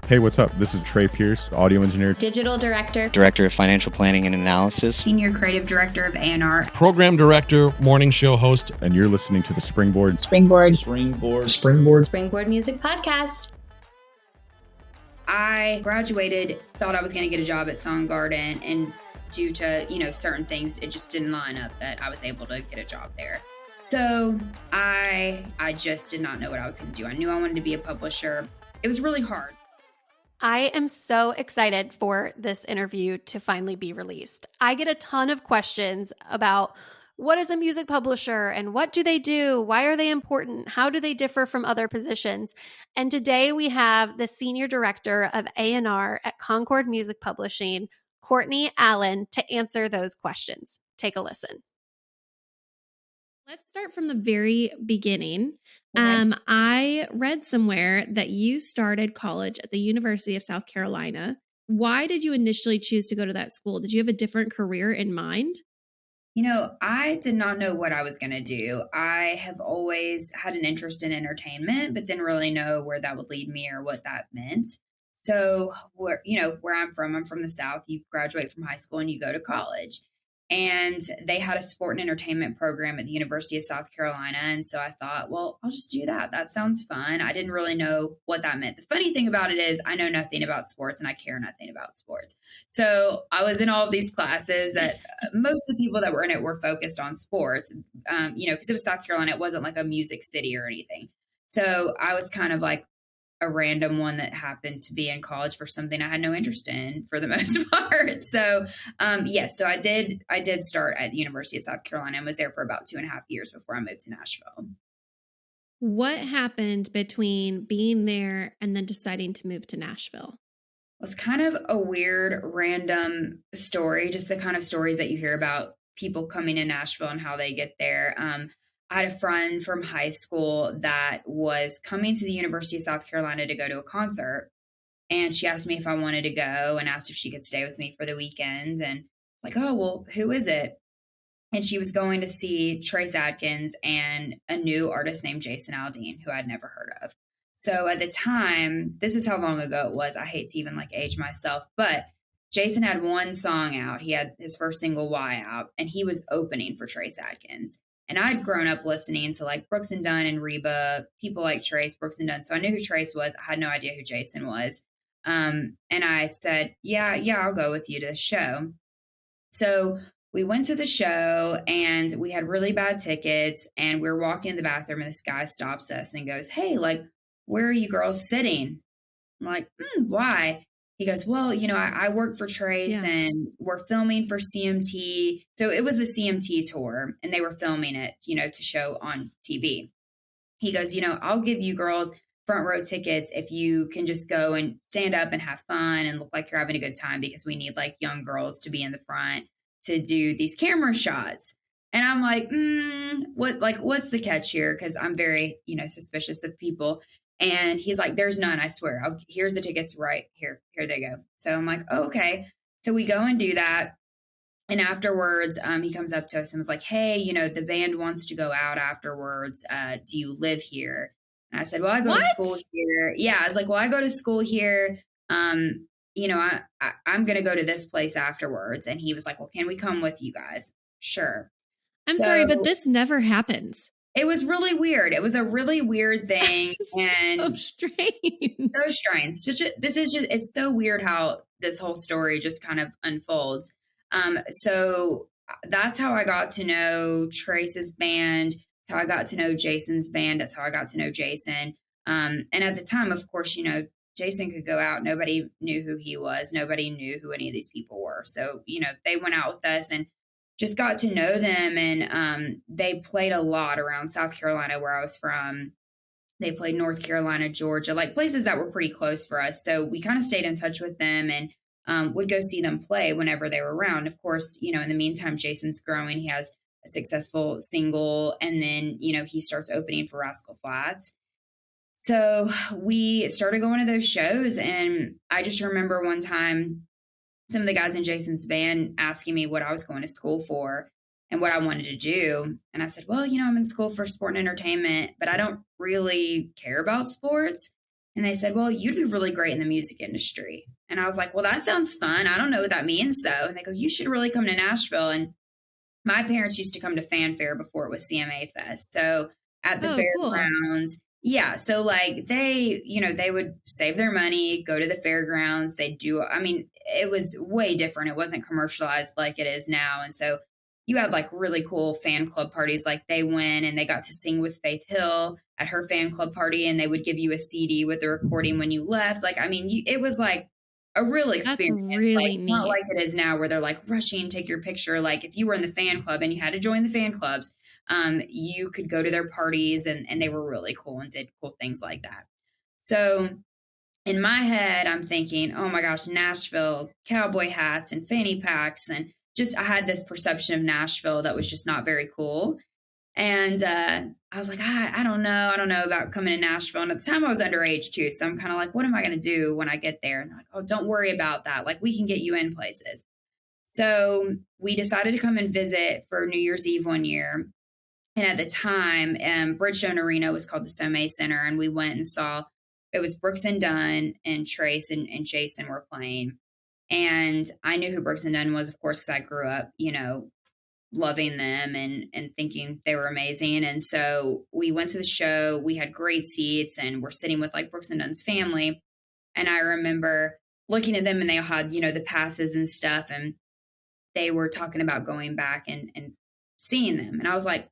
Hey, what's up? This is Trey Pierce, audio engineer, digital director, director of financial planning and analysis, senior creative director of A&R, program director, morning show host, and you're listening to the Springboard Music Podcast. I graduated, thought I was going to get a job at Soundgarden, and due to, certain things, it just didn't line up that I was able to get a job there. So I just did not know what I was going to do. I knew I wanted to be a publisher. It was really hard. I am so excited for this interview to finally be released. I get a ton of questions about what is a music publisher and what do they do? Why are they important? How do they differ from other positions? And today we have the Senior Director of A&R at Concord Music Publishing, Courtney Allen, to answer those questions. Take a listen. Let's start from the very beginning. Okay. I read somewhere that you started college at the University of South Carolina. Why did you initially choose to go to that school? Did you have a different career in mind? I did not know what I was going to do. I have always had an interest in entertainment, but didn't really know where that would lead me or what that meant. So where I'm from the South, you graduate from high school and you go to college. And they had a sport and entertainment program at the University of South Carolina. And so I thought, well, I'll just do that. That sounds fun. I didn't really know what that meant. The funny thing about it is I know nothing about sports and I care nothing about sports. So I was in all of these classes that most of the people that were in it were focused on sports, because it was South Carolina. It wasn't like a music city or anything. So I was kind of like a random one that happened to be in college for something I had no interest in for the most part. So, so I did start at the University of South Carolina and was there for about 2.5 years before I moved to Nashville. What happened between being there and then deciding to move to Nashville? It's kind of a weird, random story, just the kind of stories that you hear about people coming to Nashville and how they get there. I had a friend from high school that was coming to the University of South Carolina to go to a concert. And she asked me if I wanted to go and asked if she could stay with me for the weekend. And like, oh, well, who is it? And she was going to see Trace Adkins and a new artist named Jason Aldean, who I'd never heard of. So at the time, this is how long ago it was. I hate to even age myself, but Jason had one song out. He had his first single, Y, out, and he was opening for Trace Adkins. And I'd grown up listening to Brooks and Dunn and Reba, people like Trace, Brooks and Dunn. So I knew who Trace was. I had no idea who Jason was. And I said, yeah, I'll go with you to the show. So we went to the show and we had really bad tickets and we were walking in the bathroom and this guy stops us and goes, hey, where are you girls sitting? I'm like, why? He goes, well, I work for Trace and we're filming for CMT. So it was the CMT tour and they were filming it, to show on TV. He goes, I'll give you girls front row tickets if you can just go and stand up and have fun and look like you're having a good time because we need young girls to be in the front to do these camera shots. And I'm like, what's the catch here? Because I'm very, suspicious of people. And he's like, there's none, I swear. Here's the tickets right here. Here they go. So I'm like, oh, okay. So we go and do that. And afterwards, he comes up to us and was like, hey, the band wants to go out afterwards. Do you live here? And I said, well, I go to school here. Yeah, I was like, well, I go to school here. I'm going to go to this place afterwards. And he was like, well, can we come with you guys? Sure. I'm sorry, but this never happens. It was really weird. It was a really weird thing. And so strange. So strange. It's so weird how this whole story just kind of unfolds. So that's how I got to know Trace's band. That's how I got to know Jason's band. That's how I got to know Jason. And at the time, of course, Jason could go out. Nobody knew who he was. Nobody knew who any of these people were. So, they went out with us and just got to know them. And they played a lot around South Carolina, where I was from. They played North Carolina, Georgia, places that were pretty close for us. So we kind of stayed in touch with them and would go see them play whenever they were around. Of course, in the meantime, Jason's growing. He has a successful single. And then, he starts opening for Rascal Flatts. So we started going to those shows. And I just remember one time, some of the guys in Jason's band asking me what I was going to school for and what I wanted to do. And I said, well, I'm in school for sport and entertainment, but I don't really care about sports. And they said, well, you'd be really great in the music industry. And I was like, well, that sounds fun. I don't know what that means, though. And they go, you should really come to Nashville. And my parents used to come to Fanfare before it was CMA Fest. So at the fairgrounds, cool. Yeah. So like they would save their money, go to the fairgrounds. It was way different. It wasn't commercialized like it is now. And so you had like really cool fan club parties. Like they went and they got to sing with Faith Hill at her fan club party, and they would give you a CD with the recording when you left. Like, it was like a real experience. That's really neat. Not like it is now where they're like rushing, take your picture. Like if you were in the fan club and you had to join the fan clubs, you could go to their parties, and they were really cool and did cool things like that. So in my head, I'm thinking, oh my gosh, Nashville, cowboy hats and fanny packs. And I had this perception of Nashville that was just not very cool. And I was like, I don't know about coming to Nashville. And at the time I was underage too. So I'm kind of like, what am I going to do when I get there? And they're like, oh, don't worry about that. Like we can get you in places. So we decided to come and visit for New Year's Eve one year. And at the time, Bridgestone Arena was called the Sommet Center. And we went and saw, it was Brooks and Dunn and Trace and Jason were playing. And I knew who Brooks and Dunn was, of course, because I grew up, loving them and thinking they were amazing. And so we went to the show. We had great seats and we're sitting with like Brooks and Dunn's family. And I remember looking at them, and they had, the passes and stuff. And they were talking about going back and seeing them. And I was like,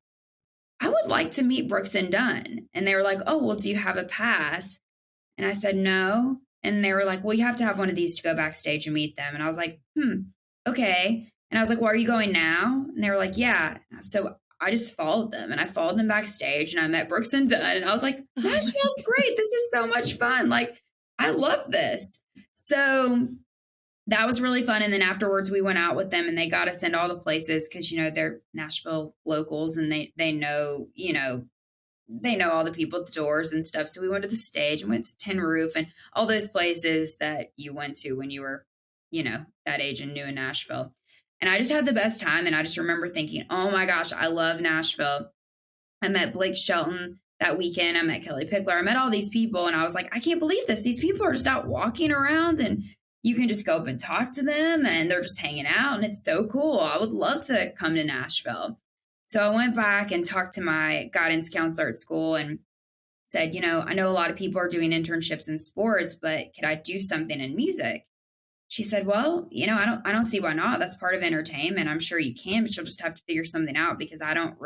I would like to meet Brooks and Dunn. And they were like, oh, well, do you have a pass? And I said, no. And they were like, well, you have to have one of these to go backstage and meet them. And I was like, okay. And I was like, well, are you going now? And they were like, yeah. So I just followed them, and I followed them backstage, and I met Brooks and Dunn, and I was like, Nashville's great. This is so much fun. Like, I love this. So that was really fun. And then afterwards we went out with them, and they got us into all the places because, they're Nashville locals, and they know, they know all the people at the doors and stuff. So we went to the stage and went to Tin Roof and all those places that you went to when you were, that age and new in Nashville. And I just had the best time. And I just remember thinking, oh my gosh, I love Nashville. I met Blake Shelton that weekend. I met Kelly Pickler. I met all these people. And I was like, I can't believe this. These people are just out walking around, and you can just go up and talk to them, and they're just hanging out. And it's so cool. I would love to come to Nashville. So I went back and talked to my guidance counselor at school and said, I know a lot of people are doing internships in sports, but could I do something in music? She said, well, I don't see why not. That's part of entertainment. I'm sure you can, but you'll just have to figure something out because I don't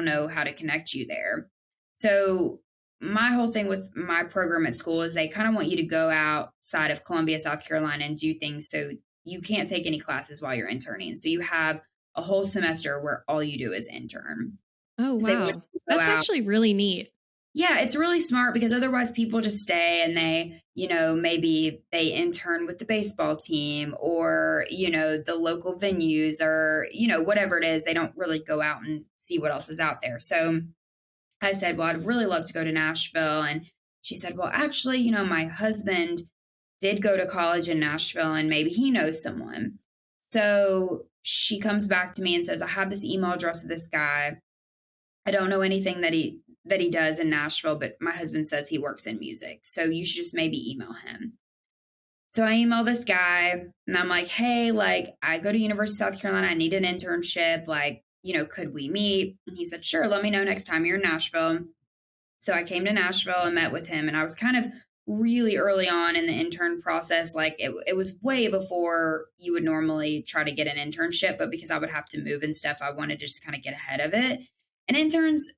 know how to connect you there. So my whole thing with my program at school is they kind of want you to go outside of Columbia, South Carolina and do things. So you can't take any classes while you're interning. So you have a whole semester where all you do is intern. Oh, wow. That's actually really neat. Yeah, it's really smart because otherwise people just stay and they, maybe they intern with the baseball team or, the local venues or, whatever it is. They don't really go out and see what else is out there. So I said, well, I'd really love to go to Nashville. And she said, well, actually, my husband did go to college in Nashville and maybe he knows someone. So she comes back to me and says, I have this email address of this guy. I don't know anything that he does in Nashville, but my husband says he works in music. So you should just maybe email him. So I email this guy and I'm like, hey, like I go to University of South Carolina. I need an internship. Like, could we meet? And he said, sure. Let me know next time you're in Nashville. So I came to Nashville and met with him. And I was kind of really early on in the intern process. Like it was way before you would normally try to get an internship, but because I would have to move and stuff, I wanted to just kind of get ahead of it. And interns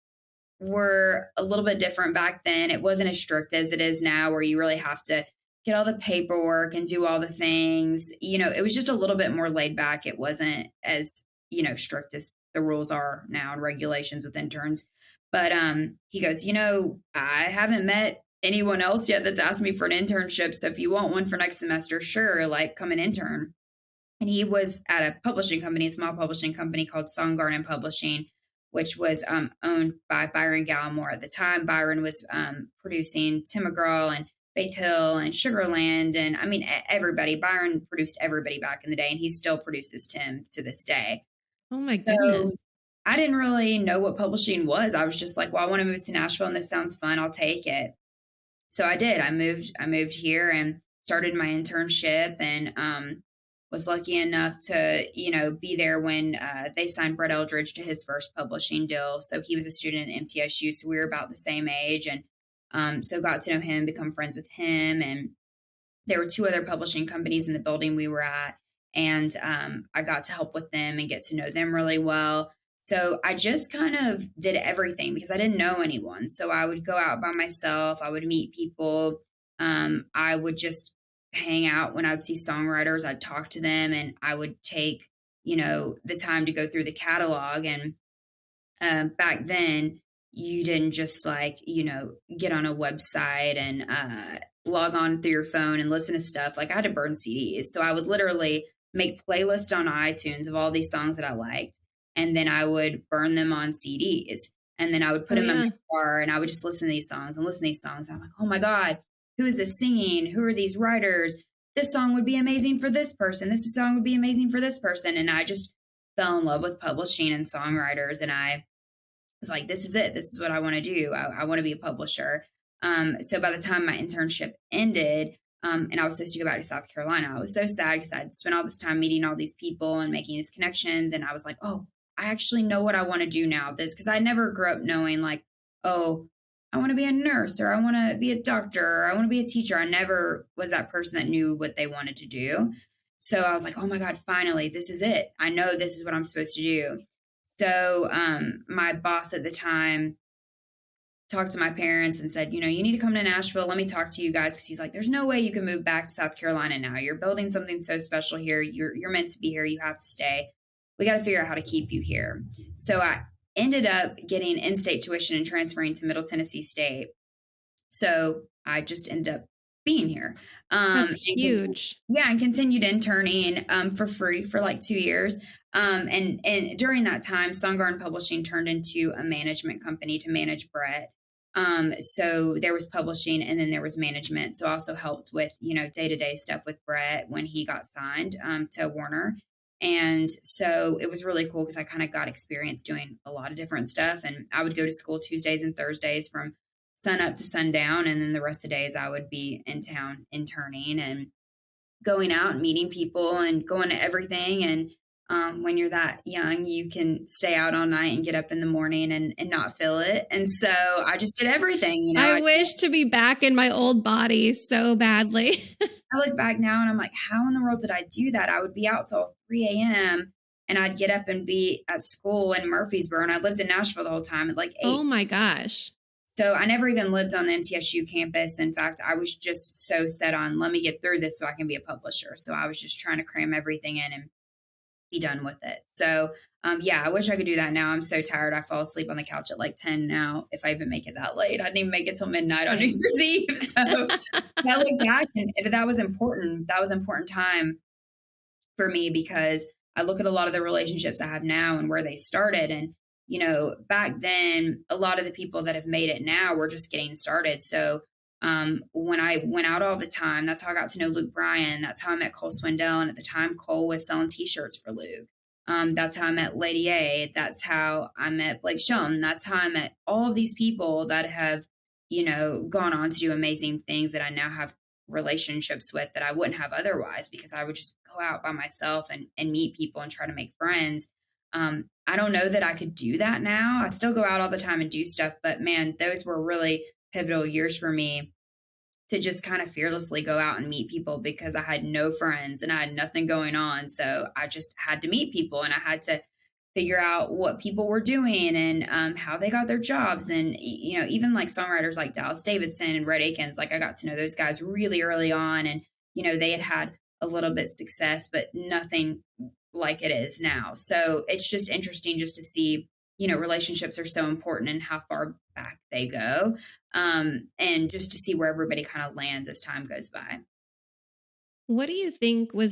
were a little bit different back then. It wasn't as strict as it is now where you really have to get all the paperwork and do all the things. It was just a little bit more laid back. It wasn't as, strict as the rules are now and regulations with interns. But he goes, I haven't met anyone else yet that's asked me for an internship. So if you want one for next semester, sure, like come and intern. And he was at a publishing company, a small publishing company called Song Garden Publishing, which was owned by Byron Gallimore at the time. Byron was producing Tim McGraw and Faith Hill and Sugarland. And I mean, everybody. Byron produced everybody back in the day, and he still produces Tim to this day. Oh my goodness. So I didn't really know what publishing was. I was just like, well, I want to move to Nashville and this sounds fun. I'll take it. So I did. I moved here and started my internship, and was lucky enough to, be there when they signed Brett Eldridge to his first publishing deal. So he was a student at MTSU, so we were about the same age, and so got to know him, become friends with him, and there were 2 other publishing companies in the building we were at, and I got to help with them and get to know them really well. So I just kind of did everything because I didn't know anyone. So I would go out by myself. I would meet people. I would just hang out when I'd see songwriters. I'd talk to them, and I would take, the time to go through the catalog. And back then, you didn't just get on a website and log on through your phone and listen to stuff. Like, I had to burn CDs. So I would literally make playlists on iTunes of all these songs that I liked. And then I would burn them on CDs. And then I would put them in my car, and I would just listen to these songs and listen to these songs. And I'm like, oh my God, who is this singing? Who are these writers? This song would be amazing for this person. This song would be amazing for this person. And I just fell in love with publishing and songwriters. And I was like, this is it. This is what I want to do. I want to be a publisher. So by the time my internship ended, and I was supposed to go back to South Carolina, I was so sad because I'd spent all this time meeting all these people and making these connections. And I was like, oh, I actually know what I want to do now. Because I never grew up knowing like, oh, I want to be a nurse, or I want to be a doctor, or I want to be a teacher. I never was that person that knew what they wanted to do. So I was like, oh my God, finally, this is it. I know this is what I'm supposed to do. So my boss at the time talked to my parents and said, you need to come to Nashville. Let me talk to you guys. Because he's like, there's no way you can move back to South Carolina now. You're building something so special here. You're meant to be here. You have to stay. We got to figure out how to keep you here. So I ended up getting in-state tuition and transferring to Middle Tennessee State. So I just ended up being here. That's huge. And continued interning for free for like 2 years. And during that time, Songgarden Publishing turned into a management company to manage Brett. So there was publishing, and then there was management. So I also helped with, day-to-day stuff with Brett when he got signed to Warner. And so it was really cool because I kind of got experience doing a lot of different stuff. And I would go to school Tuesdays and Thursdays from sun up to sundown. And then the rest of the days I would be in town interning and going out and meeting people and going to everything. And when you're that young, you can stay out all night and get up in the morning and not feel it. And so I just did everything. I wish to be back in my old body so badly. I look back now and I'm like, how in the world did I do that? I would be out till 3 a.m. and I'd get up and be at school in Murfreesboro. And I lived in Nashville the whole time at like 8. Oh my gosh. So I never even lived on the MTSU campus. In fact, I was just so set on, let me get through this so I can be a publisher. So I was just trying to cram everything in and be done with it. So I wish I could do that now. I'm so tired. I fall asleep on the couch at like 10 now. If I even make it that late, I didn't even make it till midnight on New Year's Eve. So I look back, and that was important. That was an important time for me because I look at a lot of the relationships I have now and where they started. And, back then, a lot of the people that have made it now were just getting started. So when I went out all the time, that's how I got to know Luke Bryan. That's how I met Cole Swindell. And at the time, Cole was selling t-shirts for Luke. That's how I met Lady A. That's how I met Blake Schoen. That's how I met all of these people that have, gone on to do amazing things that I now have relationships with that I wouldn't have otherwise because I would just go out by myself and meet people and try to make friends. I don't know that I could do that now. I still go out all the time and do stuff, but man, those were really pivotal years for me to just kind of fearlessly go out and meet people because I had no friends and I had nothing going on. So I just had to meet people and I had to figure out what people were doing and how they got their jobs. And, even like songwriters like Dallas Davidson and Rhett Akins, like I got to know those guys really early on and, they had a little bit of success, but nothing like it is now. So it's just interesting just to see, relationships are so important and how far back they go. And just to see where everybody kind of lands as time goes by. What do you think were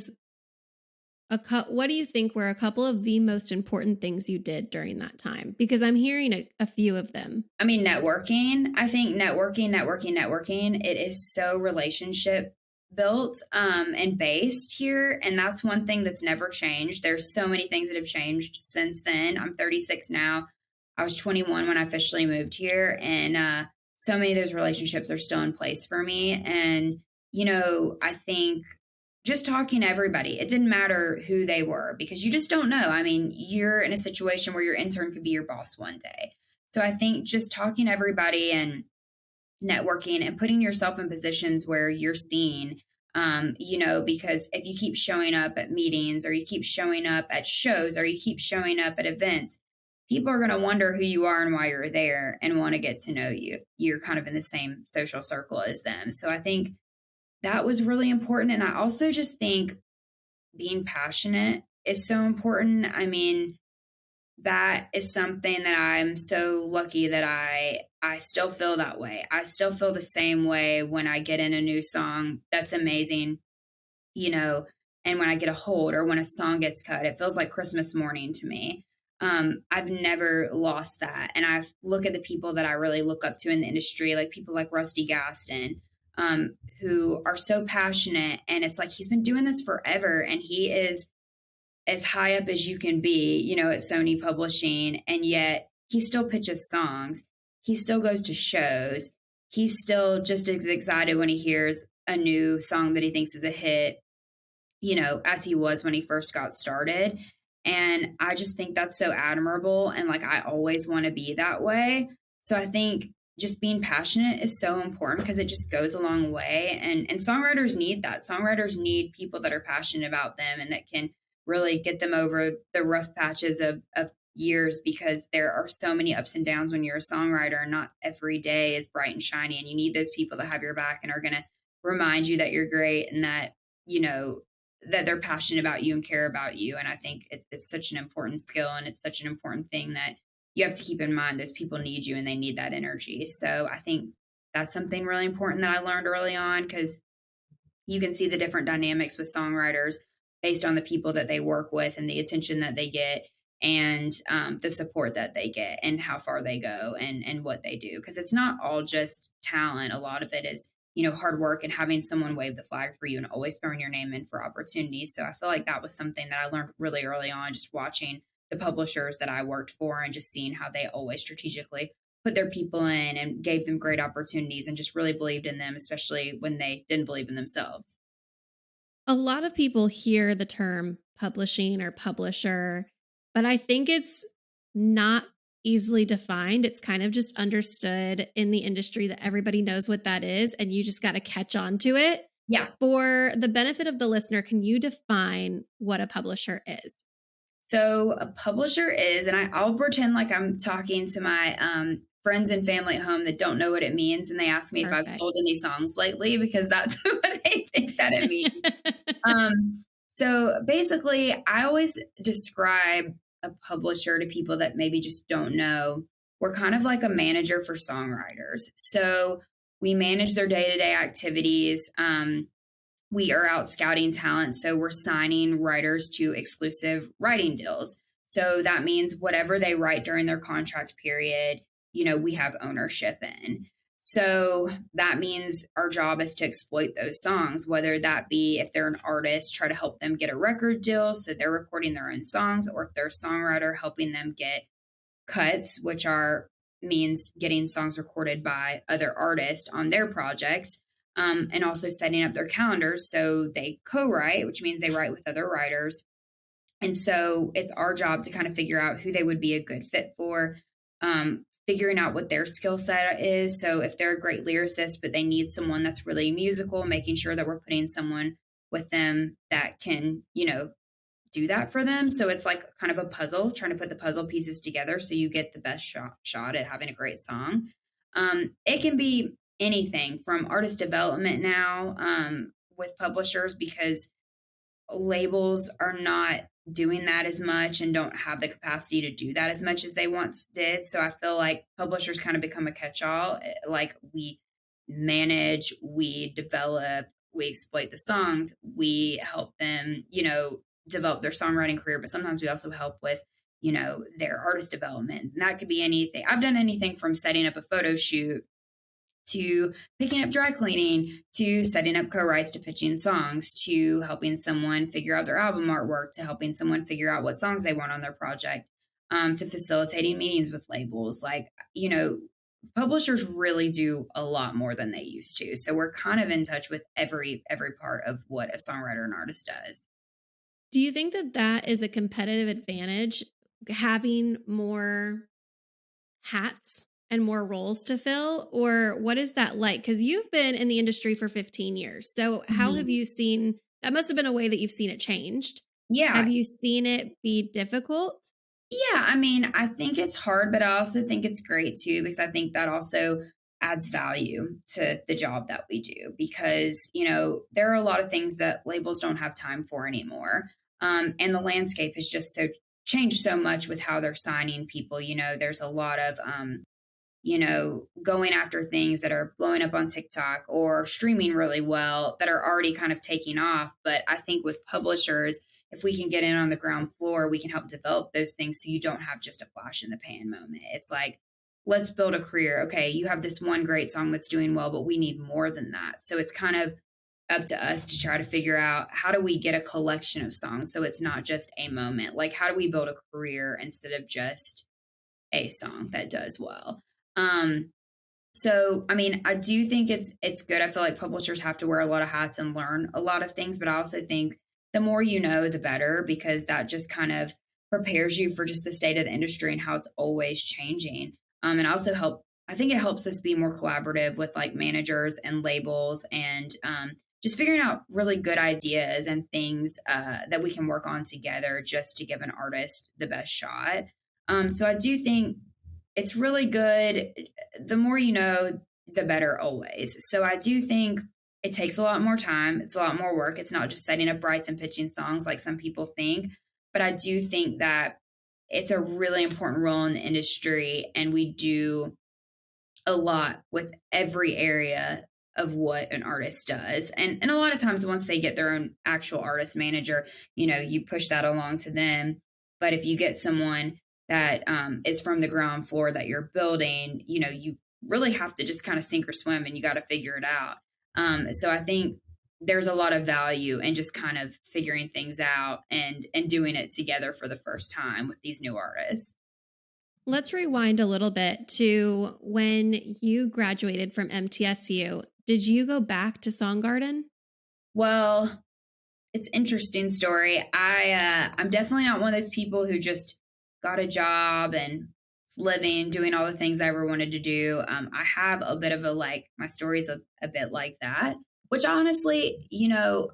a couple of the most important things you did during that time? Because I'm hearing a few of them. I mean, networking. I think networking. It is so relationship built and based here. And that's one thing that's never changed. There's so many things that have changed since then. I'm 36 now. I was 21 when I officially moved here. And so many of those relationships are still in place for me. And, you know, I think just talking to everybody, it didn't matter who they were, because you just don't know. I mean, you're in a situation where your intern could be your boss one day. So I think just talking to everybody and networking and putting yourself in positions where you're seen, you know, because if you keep showing up at meetings, or you keep showing up at shows, or you keep showing up at events, people are going to wonder who you are and why you're there and want to get to know you if you're kind of in the same social circle as them. So I think that was really important. And I also just think being passionate is so important. I mean, that is something that I'm so lucky that I still feel that way. I still feel the same way when I get in a new song that's amazing, you know, and when I get a hold or when a song gets cut, it feels like Christmas morning to me. I've never lost that. And I look at the people that I really look up to in the industry, like people like Rusty Gaston, who are so passionate. And it's like, he's been doing this forever, and he is as high up as you can be, you know, at Sony Publishing. And yet he still pitches songs. He still goes to shows. He's still just as excited when he hears a new song that he thinks is a hit, you know, as he was when he first got started. And I just think that's so admirable. And like, I always want to be that way. So I think just being passionate is so important, because it just goes a long way. And songwriters need that. Songwriters need people that are passionate about them and that can really get them over the rough patches of years, because there are so many ups and downs when you're a songwriter, and not every day is bright and shiny. And you need those people that have your back and are going to remind you that you're great, and that, you know, that they're passionate about you and care about you. And I think it's such an important skill, and it's such an important thing that you have to keep in mind. Those people need you, and they need that energy. So I think that's something really important that I learned early on, because you can see the different dynamics with songwriters based on the people that they work with and the attention that they get, and the support that they get, and how far they go, and what they do. Because it's not all just talent. A lot of it is, you know, hard work and having someone wave the flag for you and always throwing your name in for opportunities. So I feel like that was something that I learned really early on, just watching the publishers that I worked for and just seeing how they always strategically put their people in and gave them great opportunities and just really believed in them, especially when they didn't believe in themselves. A lot of people hear the term publishing or publisher, but I think it's not easily defined. It's kind of just understood in the industry that everybody knows what that is, and you just got to catch on to it. Yeah. For the benefit of the listener, can you define what a publisher is? So a publisher is, and I'll pretend like I'm talking to my friends and family at home that don't know what it means, and they ask me Perfect. if I've sold any songs lately, because that's what they think that it means. So basically, I always describe a publisher to people that maybe just don't know. We're kind of like a manager for songwriters. So we manage their day-to-day activities. We are out scouting talent. So we're signing writers to exclusive writing deals. So that means whatever they write during their contract period, you know, we have ownership in. So that means our job is to exploit those songs, whether that be if they're an artist, try to help them get a record deal so they're recording their own songs, or if they're a songwriter, helping them get cuts, which means getting songs recorded by other artists on their projects, and also setting up their calendars so they co-write, which means they write with other writers. And so it's our job to kind of figure out who they would be a good fit for, figuring out what their skill set is. So if they're a great lyricist, but they need someone that's really musical, making sure that we're putting someone with them that can, you know, do that for them. So it's like kind of a puzzle, trying to put the puzzle pieces together so you get the best shot at having a great song. It can be anything from artist development now with publishers, because labels are not doing that as much and don't have the capacity to do that as much as they once did. So I feel like publishers kind of become a catch-all. Like, we manage, we develop, we exploit the songs, we help them, you know, develop their songwriting career, but sometimes we also help with, you know, their artist development. And that could be anything. I've done anything from setting up a photo shoot to picking up dry cleaning, to setting up co-writes, to pitching songs, to helping someone figure out their album artwork, to helping someone figure out what songs they want on their project, to facilitating meetings with labels. Like, you know, publishers really do a lot more than they used to. So we're kind of in touch with every part of what a songwriter and artist does. Do you think that that is a competitive advantage, having more hats and more roles to fill? Or what is that like? Because you've been in the industry for 15 years. So how have you seen, that must have been a way that you've seen it changed. Yeah. Have you seen it be difficult? Yeah, I mean, I think it's hard, but I also think it's great too, because I think that also adds value to the job that we do, because, you know, there are a lot of things that labels don't have time for anymore. And the landscape has just changed so much with how they're signing people. You know, there's a lot of, you know, going after things that are blowing up on TikTok or streaming really well that are already kind of taking off. But I think with publishers, if we can get in on the ground floor, we can help develop those things so you don't have just a flash in the pan moment. It's like, let's build a career. Okay, you have this one great song that's doing well, but we need more than that. So it's kind of up to us to try to figure out, how do we get a collection of songs so it's not just a moment? Like, how do we build a career instead of just a song that does well? So, I mean, I do think it's good. I feel like publishers have to wear a lot of hats and learn a lot of things, but I also think the more you know, the better, because that just kind of prepares you for just the state of the industry and how it's always changing. And also I think it helps us be more collaborative with like managers and labels, and just figuring out really good ideas and things that we can work on together just to give an artist the best shot. So I do think it's really good. The more you know, the better always. So I do think it takes a lot more time. It's a lot more work. It's not just setting up brights and pitching songs like some people think. But I do think that it's a really important role in the industry, and we do a lot with every area of what an artist does. And a lot of times once they get their own actual artist manager, you know, you push that along to them. But if you get someone that is from the ground floor that you're building, you know, you really have to just kind of sink or swim, and you got to figure it out. So I think there's a lot of value in just kind of figuring things out and doing it together for the first time with these new artists. Let's rewind a little bit to when you graduated from MTSU. Did you go back to Songgarden? Well, it's an interesting story. I'm definitely not one of those people who just got a job and living, doing all the things I ever wanted to do. I have a bit of my story's a bit like that, which honestly, you know,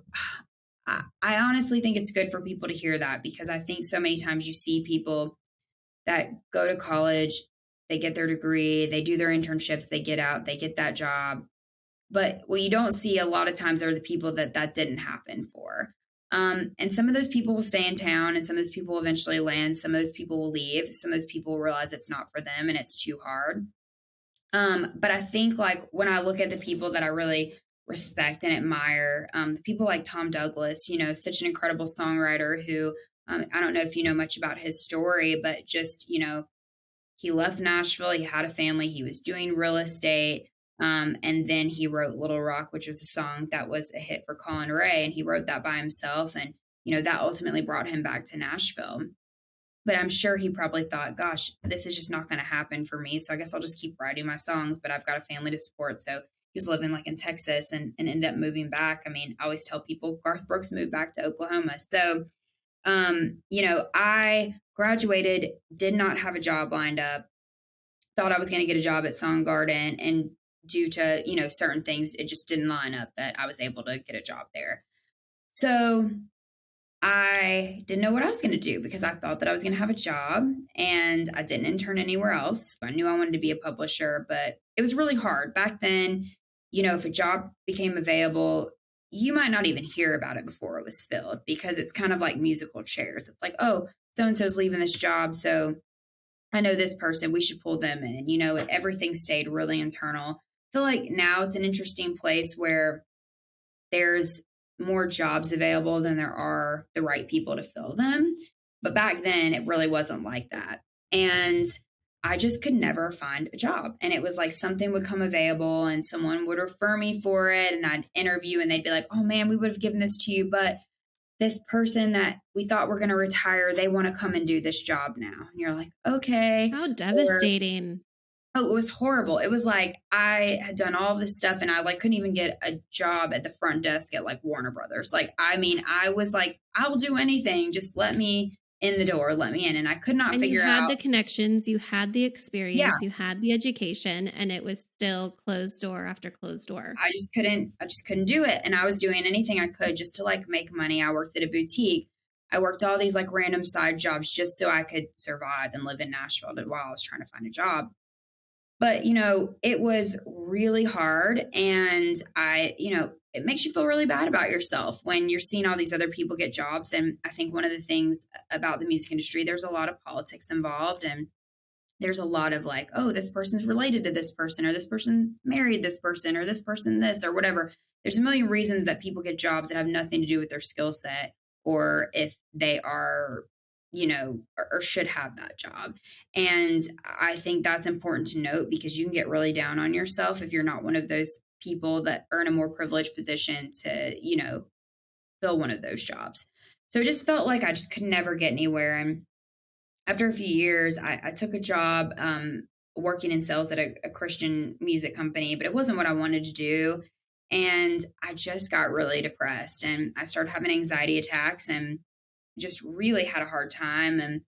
I honestly think it's good for people to hear that, because I think so many times you see people that go to college, they get their degree, they do their internships, they get out, they get that job. But what you don't see a lot of times are the people that didn't happen for. And some of those people will stay in town, and some of those people will eventually land. Some of those people will leave. Some of those people will realize it's not for them and it's too hard. But I think like when I look at the people that I really respect and admire, the people like Tom Douglas, you know, such an incredible songwriter who, I don't know if you know much about his story, but just, you know, he left Nashville, he had a family, he was doing real estate. And then he wrote Little Rock, which was a song that was a hit for Colin Ray. And he wrote that by himself. And, you know, that ultimately brought him back to Nashville. But I'm sure he probably thought, gosh, this is just not going to happen for me. So I guess I'll just keep writing my songs, but I've got a family to support. So he was living like in Texas and ended up moving back. I mean, I always tell people Garth Brooks moved back to Oklahoma. So, you know, I graduated, did not have a job lined up, thought I was going to get a job at Songgarden, and due to, you know, certain things, it just didn't line up that I was able to get a job there. So I didn't know what I was going to do, because I thought that I was going to have a job, and I didn't intern anywhere else. I knew I wanted to be a publisher, but it was really hard. Back then, you know, if a job became available, you might not even hear about it before it was filled, because it's kind of like musical chairs. It's like, oh, so-and-so's leaving this job, so I know this person, we should pull them in. You know, everything stayed really internal. I feel like now it's an interesting place where there's more jobs available than there are the right people to fill them. But back then, it really wasn't like that. And I just could never find a job. And it was like something would come available and someone would refer me for it, and I'd interview and they'd be like, oh man, we would have given this to you, but this person that we thought were going to retire, they want to come and do this job now. And you're like, okay. How devastating. Oh, it was horrible. It was like I had done all this stuff and I like couldn't even get a job at the front desk at like Warner Brothers. Like, I mean, I was like, I will do anything. Just let me in the door, let me in. And I could not And you figure had out. the connections, you had the Yeah, experience, you had the education, and it was still closed door after closed door. I just couldn't do it. And I was doing anything I could just to like make money. I worked at a boutique. I worked all these like random side jobs just so I could survive and live in Nashville while I was trying to find a job. But, it was really hard. And it makes you feel really bad about yourself when you're seeing all these other people get jobs. And I think one of the things about the music industry, there's a lot of politics involved. And there's a lot of like, oh, this person's related to this person, or this person married this person, or this person this, or whatever. There's a million reasons that people get jobs that have nothing to do with their skill set, or if they are, or should have that job. And I think that's important to note, because you can get really down on yourself if you're not one of those people that are in a more privileged position to, fill one of those jobs. So it just felt like I just could never get anywhere. And after a few years, I took a job working in sales at a Christian music company, but it wasn't what I wanted to do. And I just got really depressed, and I started having anxiety attacks and just really had a hard time. And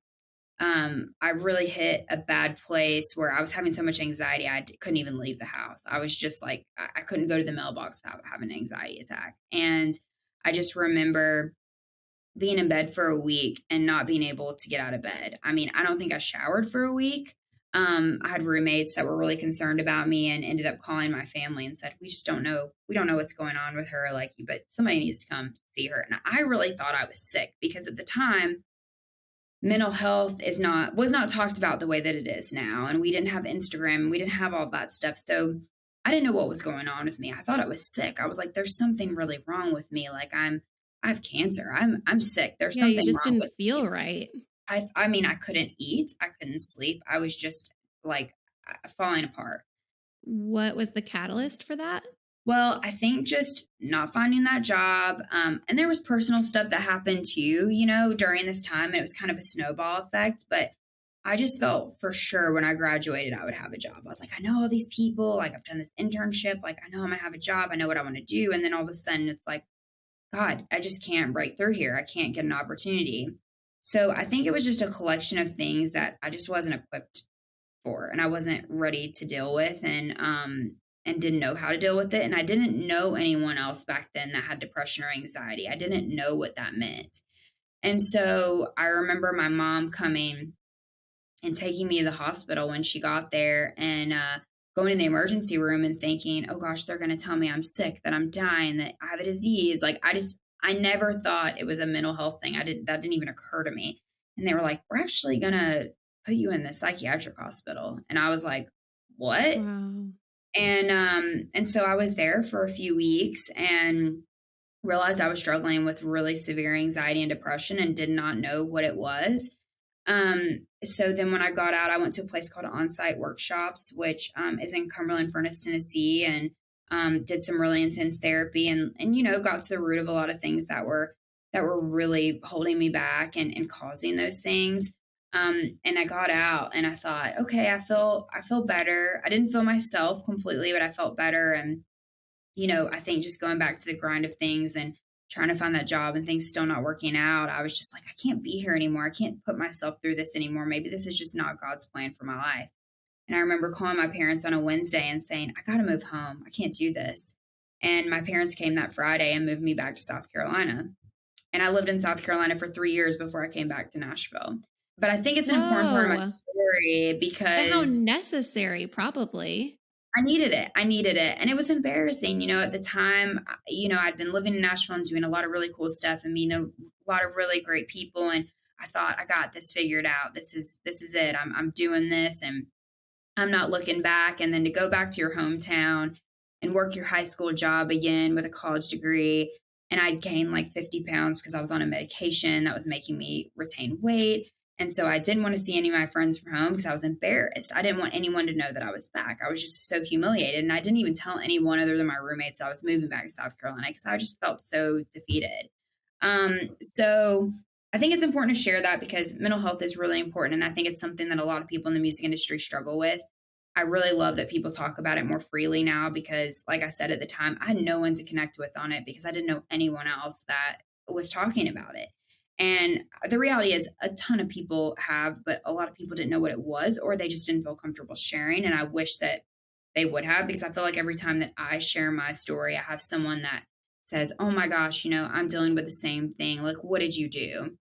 I really hit a bad place where I was having so much anxiety, couldn't even leave the house. I was just like, I couldn't go to the mailbox without having an anxiety attack. And I just remember being in bed for a week and not being able to get out of bed. I mean, I don't think I showered for a week. I had roommates that were really concerned about me and ended up calling my family and said, we don't know what's going on with her, like, but somebody needs to come see her. And I really thought I was sick, because at the time, mental health was not talked about the way that it is now. And we didn't have Instagram, we didn't have all that stuff. So I didn't know what was going on with me. I thought I was sick. I was like, there's something really wrong with me. Like, I have cancer. I'm sick. There's something you just wrong didn't with feel me. right. I mean, I couldn't eat. I couldn't sleep. I was just like falling apart. What was the catalyst for that? Well, I think just not finding that job. And there was personal stuff that happened too, during this time. And it was kind of a snowball effect. But I just felt for sure when I graduated, I would have a job. I was like, I know all these people. Like, I've done this internship. Like, I know I'm going to have a job. I know what I want to do. And then all of a sudden it's like, God, I just can't break through here. I can't get an opportunity. So I think it was just a collection of things that I just wasn't equipped for, and I wasn't ready to deal with, and didn't know how to deal with it. And I didn't know anyone else back then that had depression or anxiety. I didn't know what that meant. And so I remember my mom coming and taking me to the hospital when she got there, and going in the emergency room and thinking, oh gosh, they're going to tell me I'm sick, that I'm dying, that I have a disease. Like, I never thought it was a mental health thing. That didn't even occur to me. And they were like, we're actually going to put you in the psychiatric hospital. And I was like, what? Wow. And so I was there for a few weeks and realized I was struggling with really severe anxiety and depression and did not know what it was. So then when I got out, I went to a place called On-Site Workshops, which is in Cumberland, Furnace, Tennessee, and did some really intense therapy and got to the root of a lot of things that were really holding me back and causing those things. And I got out and I thought, okay, I feel better. I didn't feel myself completely, but I felt better. And, I think just going back to the grind of things and trying to find that job and things still not working out, I was just like, I can't be here anymore. I can't put myself through this anymore. Maybe this is just not God's plan for my life. And I remember calling my parents on a Wednesday and saying, I got to move home. I can't do this. And my parents came that Friday and moved me back to South Carolina. And I lived in South Carolina for 3 years before I came back to Nashville. But I think it's an important part of my story because But how necessary, probably. I needed it. And it was embarrassing. At the time, I'd been living in Nashville and doing a lot of really cool stuff and meeting a lot of really great people. And I thought, I got this figured out. This is it. I'm doing this and I'm not looking back. And then to go back to your hometown and work your high school job again with a college degree. And I'd gained like 50 pounds because I was on a medication that was making me retain weight. And so I didn't want to see any of my friends from home because I was embarrassed. I didn't want anyone to know that I was back. I was just so humiliated. And I didn't even tell anyone other than my roommates that I was moving back to South Carolina because I just felt so defeated. So I think it's important to share that because mental health is really important. And I think it's something that a lot of people in the music industry struggle with. I really love that people talk about it more freely now because, like I said at the time, I had no one to connect with on it because I didn't know anyone else that was talking about it. And the reality is, a ton of people have, but a lot of people didn't know what it was, or they just didn't feel comfortable sharing. And I wish that they would have, because I feel like every time that I share my story, I have someone that says, "Oh my gosh, I'm dealing with the same thing. Like, what did you do?"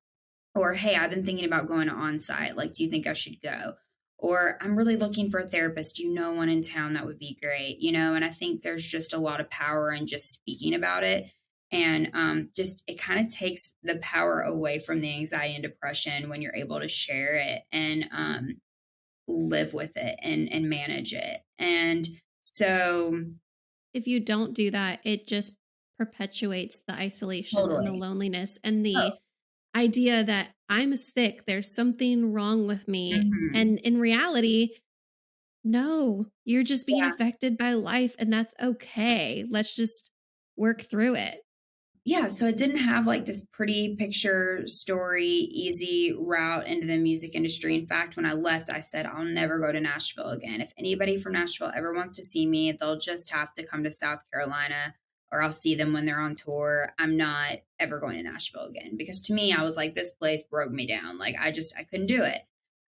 Or, "Hey, I've been thinking about going on site. Like, do you think I should go?" Or, "I'm really looking for a therapist. Do you know one in town that would be great?" And I think there's just a lot of power in just speaking about it. And just it kind of takes the power away from the anxiety and depression when you're able to share it and live with it and manage it. And so, If you don't do that, it just perpetuates the isolation and the totally. loneliness and Oh, the idea that I'm sick, there's something wrong with me. mhm. And in reality, no, you're just being Yeah. affected by life, and that's okay. Let's just work through it. Yeah, so it didn't have like this pretty picture story, easy route into the music industry. In fact, when I left, I said, I'll never go to Nashville again. If anybody from Nashville ever wants to see me, they'll just have to come to South Carolina, or I'll see them when they're on tour. I'm not ever going to Nashville again, because to me, I was like, this place broke me down. Like, I couldn't do it.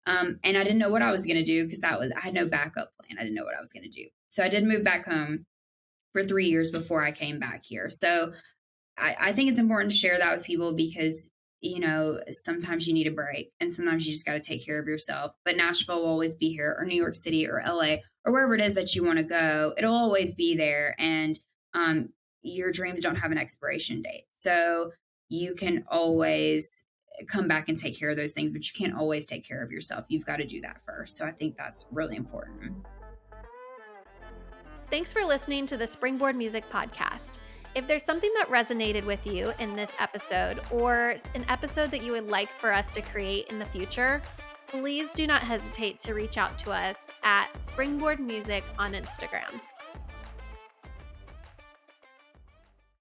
And I didn't know what I was going to do because I had no backup plan. I didn't know what I was going to do. So I did move back home for 3 years before I came back here. So I think it's important to share that with people because, sometimes you need a break and sometimes you just got to take care of yourself. But Nashville will always be here, or New York City or LA or wherever it is that you want to go. It'll always be there. And your dreams don't have an expiration date. So you can always come back and take care of those things, but you can't always take care of yourself. You've got to do that first. So I think that's really important. Thanks for listening to the Springboard Music Podcast. If there's something that resonated with you in this episode, or an episode that you would like for us to create in the future, please do not hesitate to reach out to us at Springboard Music on Instagram.